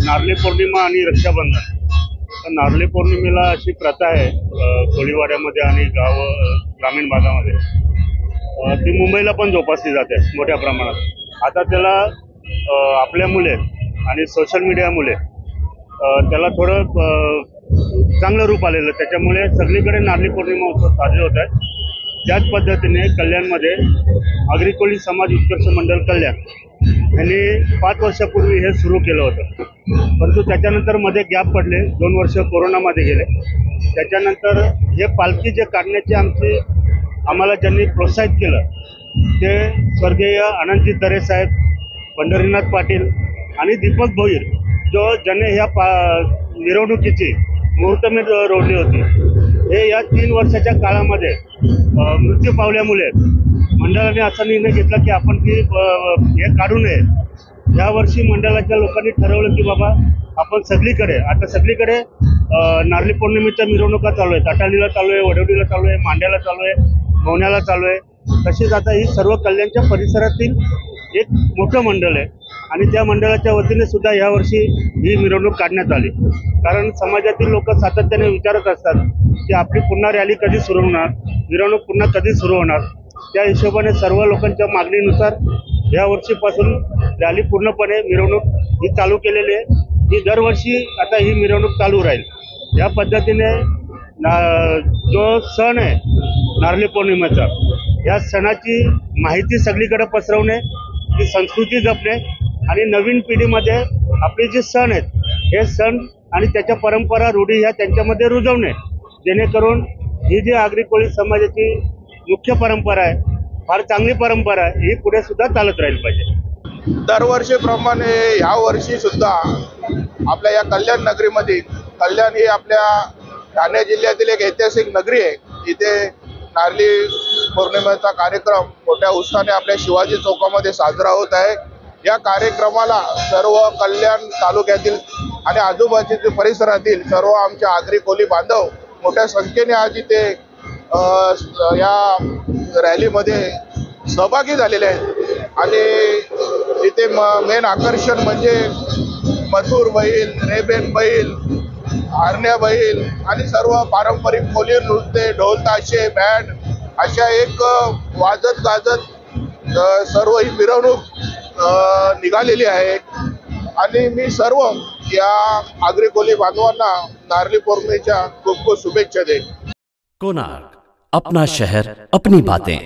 नारळी पौर्णिमा आणि रक्षाबंधन। तर नारळी पौर्णिमेला अशी प्रथा आहे कोळीवाड्यामध्ये आणि ग्रामीण भागामध्ये ती मुंबईला पण जोपासली जाते मोठ्या प्रमाणात। आता त्याला आपल्यामुळे आणि सोशल मीडियामुळे त्याला थोडं चांगलं रूप आलेलं, त्याच्यामुळे सगळीकडे नारळी पौर्णिमा उत्सव साजरे होत आहेत। त्याच पद्धतीने कल्याणमध्ये आगरी कोळी समाज उत्कर्ष मंडळ कल्याण यांनी 5 वर्षापूर्वी हे सुरू केलं होतं, परंतु त्याच्यानंतर मध्ये गॅप पडले, 2 वर्ष कोरोनामध्ये गेले। त्याच्यानंतर हे पालखी जे काढण्याचे आम्हाला ज्यांनी प्रोत्साहित केलं ते स्वर्गीय आनंदजी तरे साहेब, पंढरीनाथ पाटील आणि दीपक भोईर, ज्याने ह्या मिरवणुकीची मुहूर्तमेढ रोवली होती। हे या 3 वर्षाच्या काळामध्ये मृत्यू पावल्यामुळे मंडळाने असा निर्णय घेतला की आपण ती हे काढू नये। यावर्षी मंडळाच्या लोकांनी ठरवलं की बाबा आपण सगळीकडे नारळी पौर्णिमेच्या मिरवणुका चालू आहेत, अटालीला चालू आहे, वडवडीला चालू आहे, मांड्याला चालू आहे, मौण्याला चालू आहे। तसेच आता ही सर्व कल्याणच्या परिसरातील एक मोठं मंडळ आहे आणि त्या मंडळाच्या वतीने सुद्धा यावर्षी ही मिरवणूक काढण्यात आली। कारण समाजातील लोक सातत्याने विचारत असतात की आपली पुन्हा रॅली कधी सुरू होणार, मिरवणूक पुन्हा कधी सुरू होणार। त्या हिशोबाने सर्व लोकांच्या मागणीनुसार या वर्षीपासून रॅली पूर्णपणे मिरवणूक ही चालू केलेली आहे। ही दरवर्षी आता ही मिरवणूक चालू राहील। या पद्धतीने जो सण आहे नारळी पौर्णिमेचा, या सणाची माहिती सगळीकडे पसरवणे, ती संस्कृती जपणे आणि नवीन पिढीमध्ये आपले जे सण आहेत हे सण आणि त्याच्या परंपरा रूढी ह्या त्यांच्यामध्ये रुजवणे, जेणेकरून ही जी आगरी कोळी समाजाची मुख्य परंपरा आहे, फार चांगली परंपरा आहे, ही पुढे सुद्धा चालत राहील पाहिजे। दरवर्षीप्रमाणे या वर्षी सुद्धा आपल्या या कल्याण नगरीमध्ये, कल्याण ही आपल्या ठाणे जिल्ह्यातील एक ऐतिहासिक नगरी आहे। इथे नारळी पौर्णिमेचा कार्यक्रम मोठ्या उत्साहाने आपल्या शिवाजी चौकामध्ये साजरा होत आहे। या कार्यक्रमाला सर्व कल्याण तालुक्यातील आणि आजूबाजूच्या परिसरातील सर्व आमच्या आगरी कोळी बांधव मोठ्या संख्येने आज इथे या रॅलीमध्ये सहभागी झालेले आहेत। आणि इथे मेन आकर्षण म्हणजे मथुर बैल, रेबेन बैल, हरण्या बैल आणि सर्व पारंपरिक कोळी नृत्य, ढोल ताशे, बँड अशा एक वाजत गाजत सर्व ही मिरवणूक निघालेली आहे। आणि मी सर्व या आगरी कोळी बांधवांना नारळी पौर्णिमेच्या खूप खूप शुभेच्छा देईन। कोणार्क, अपना शहर अपनी बातें।